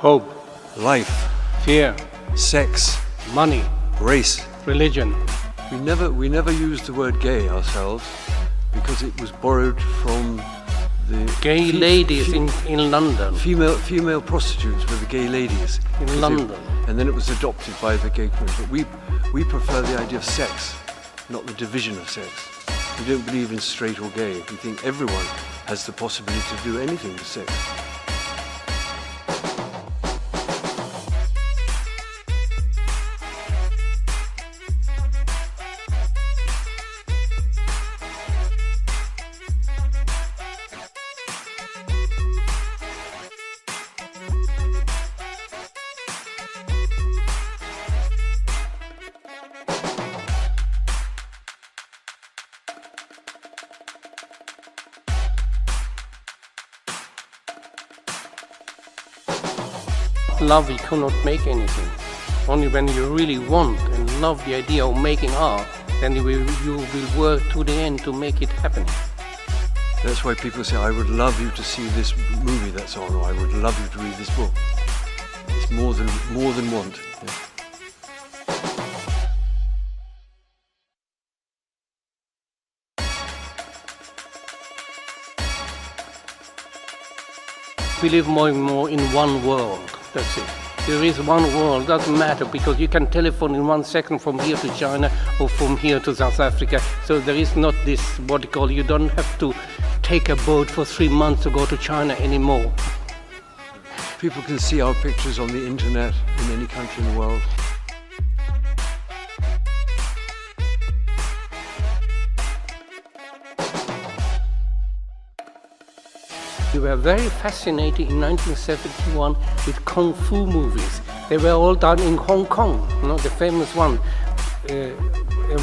hope, life, fear, sex, money, race. religion. We never used the word gay ourselves because it was borrowed from the Gay ladies in London. Female prostitutes were the gay ladies In London. and then it was adopted by the gay community. But we prefer the idea of sex, not the division of sex. We don't believe in straight or gay. We think everyone has the possibility to do anything with sex. Love, you cannot make anything. Only when you really want and love the idea of making art, then you will work to the end to make it happen. That's why people say, I would love you to see this movie that's on, or I would love you to read this book. It's more than want. Yeah. We live more and more in one world. That's it. There is one world, doesn't matter, because you can telephone in 1 second from here to China or from here to South Africa. So there is not this, what you call, you don't have to take a boat for 3 months to go to China anymore. People can see our pictures on the internet in any country in the world. We were very fascinated in 1971 with Kung Fu movies. They were all done in Hong Kong, the famous one,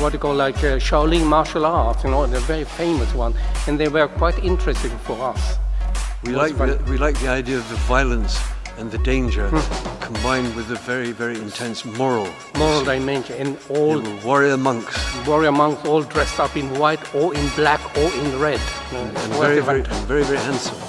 what you call like Shaolin martial arts, the very famous one. And they were quite interesting for us. We like the idea of the violence and the danger combined with a very, very intense moral dimension. And all warrior monks all dressed up in white or in black or in red. And very, very handsome.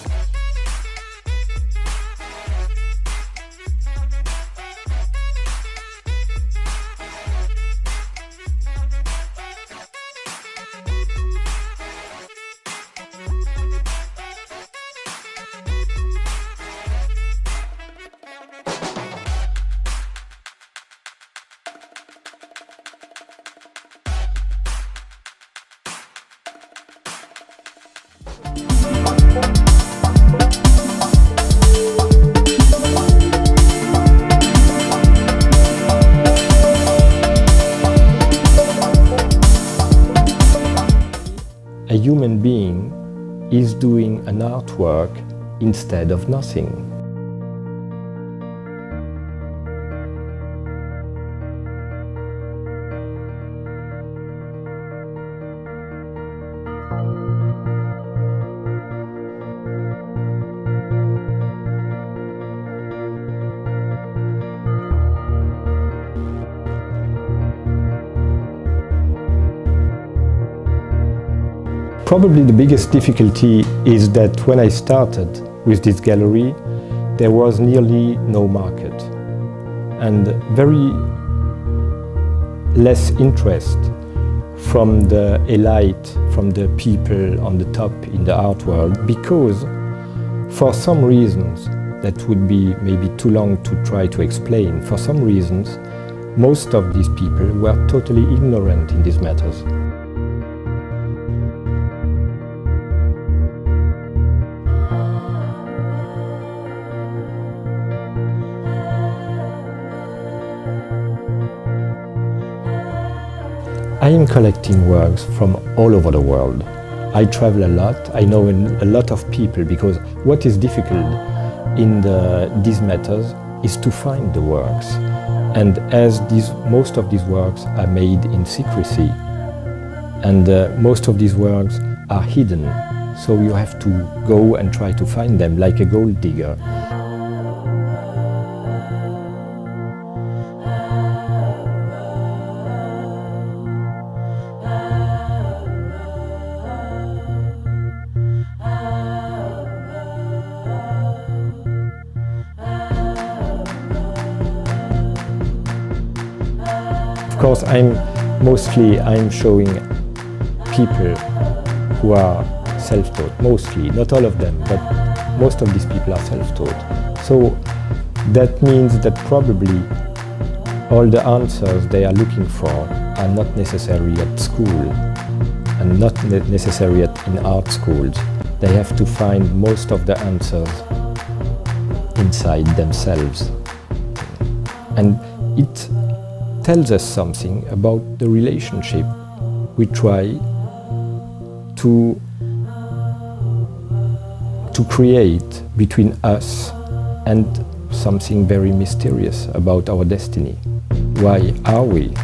A human being is doing an artwork instead of nothing. Probably the biggest difficulty is that when I started with this gallery, there was nearly no market and very less interest from the elite, from the people on the top in the art world, because for some reasons that would be maybe too long to try to explain, for some reasons most of these people were totally ignorant in these matters. I am collecting works from all over the world. I travel a lot, I know a lot of people, because what is difficult in these matters is to find the works. And as most of these works are made in secrecy, and most of these works are hidden, so you have to go and try to find them like a gold digger. course, I'm showing people who are self-taught, mostly, not all of them, but most of these people are self-taught. So that means that probably all the answers they are looking for are not necessary at school and not necessary in art schools. They have to find most of the answers inside themselves. And it tells us something about the relationship we try to create between us and something very mysterious about our destiny. Why are we?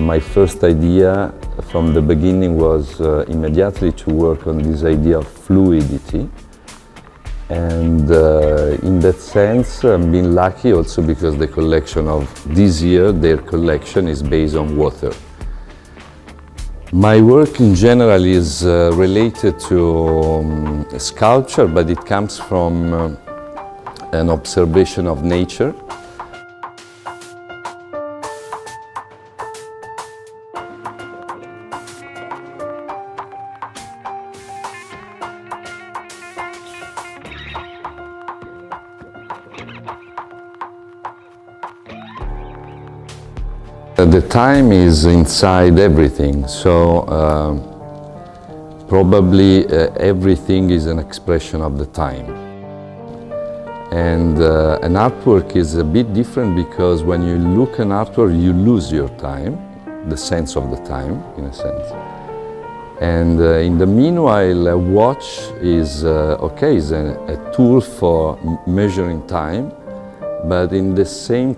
My first idea from the beginning was immediately to work on this idea of fluidity, and in that sense I've been lucky also because the collection of this year, their collection is based on water. My work in general is related to sculpture, but it comes from an observation of nature. The time is inside everything, so probably everything is an expression of the time. And an artwork is a bit different because when you look at an artwork, you lose your time, the sense of the time, in a sense. And in the meanwhile, a watch is is a tool for measuring time, but in the same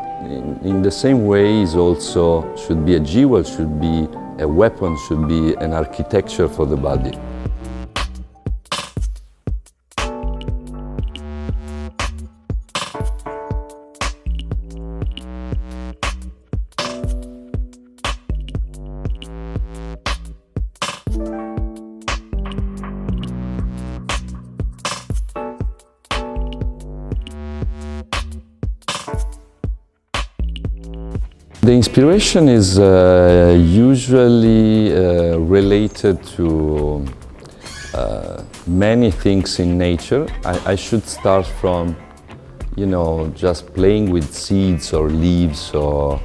way is also should be a jewel, should be a weapon, should be an architecture for the body. The inspiration is usually related to many things in nature. I should start from, just playing with seeds or leaves or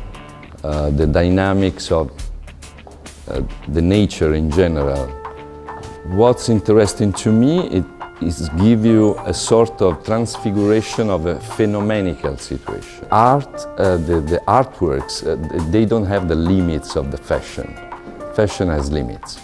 the dynamics of the nature in general. What's interesting to me is give you a sort of transfiguration of a phenomenon situation. Art, the artworks, they don't have the limits of the fashion. Fashion has limits.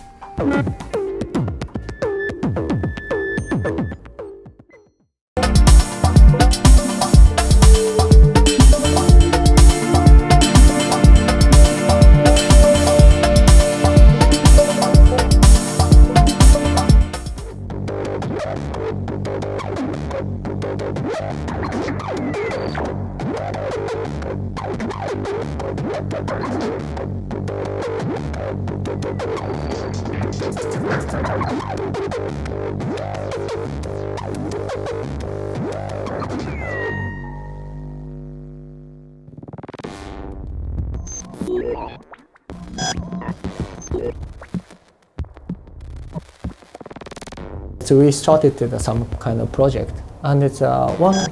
So we started some kind of project, and it's one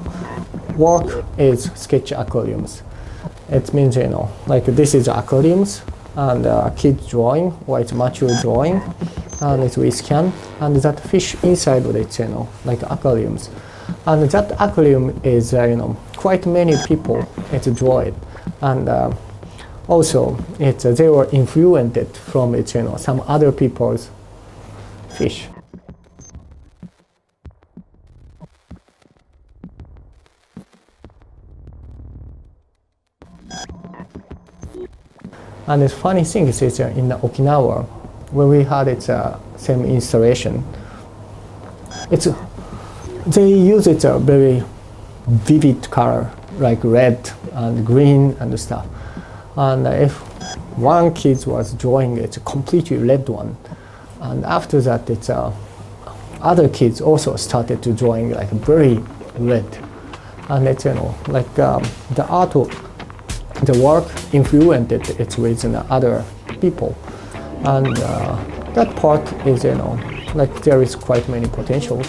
work is sketch aquariums. It means like this is aquariums and kid drawing or it's mature drawing, and we scan and that fish inside of it, like aquariums. And that aquarium is, quite many people draw it, and also they were influenced from it, some other people's fish. And the funny thing is, in Okinawa, when we had its same installation, they use it a very vivid color, like red and green and stuff. And if one kid was drawing it's a completely red one, and after that, other kids also started to drawing like very red, and it's like the art. The work influenced it with other people, and that part is, like there is quite many potential.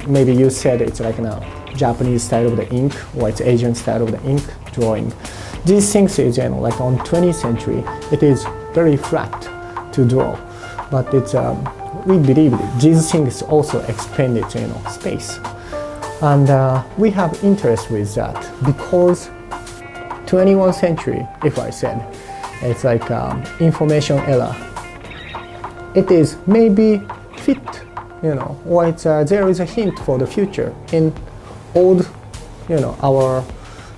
Maybe you said it's like now Japanese style of the ink, or it's Asian style of the ink drawing. These things is, like on 20th century, it is very flat to draw, but it's we believe that these things also expand its space, and we have interest with that because 21st century, if I said, it's like information era. It is maybe fit, or it's there is a hint for the future in old, our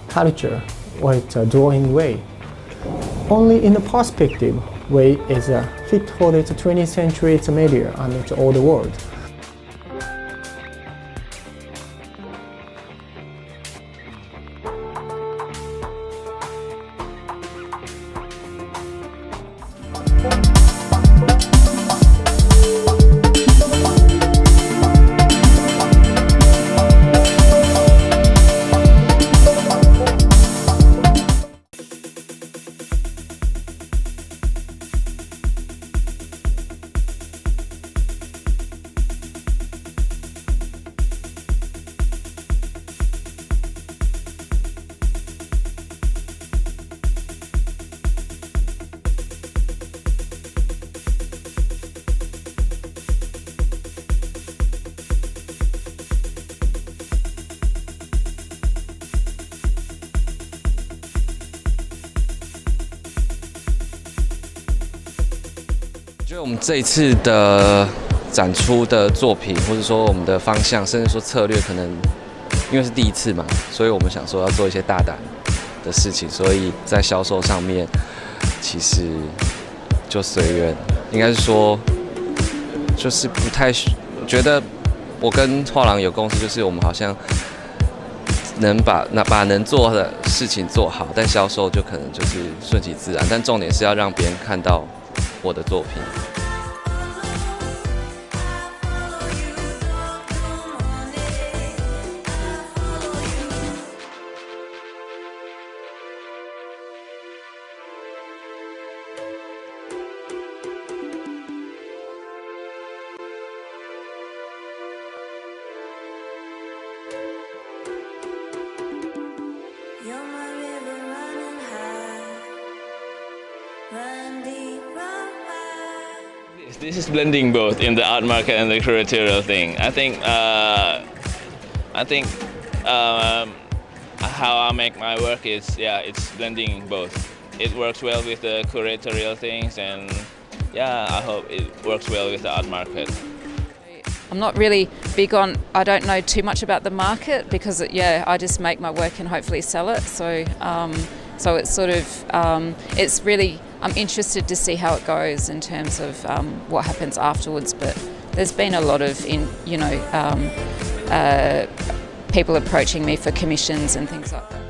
culture. Or it's a drawing way. Only in the perspective way is fit for the 20th century, it's a media and it's all the world.觉得我们这一次的展出的作品，或者说我们的方向，甚至说策略，可能因为是第一次嘛，所以我们想说要做一些大胆的事情，所以在销售上面其实就随缘，应该是说就是不太觉得我跟画廊有共识，就是我们好像能把能做的事情做好，但销售就可能就是顺其自然，但重点是要让别人看到我的作品。This is blending both in the art market and the curatorial thing. I think how I make my work is, it's blending both. It works well with the curatorial things, and I hope it works well with the art market. I'm not really big on, I don't know too much about the market because I just make my work and hopefully sell it. So it's sort of, it's really, I'm interested to see how it goes in terms of what happens afterwards. But there's been a lot of, people approaching me for commissions and things like that.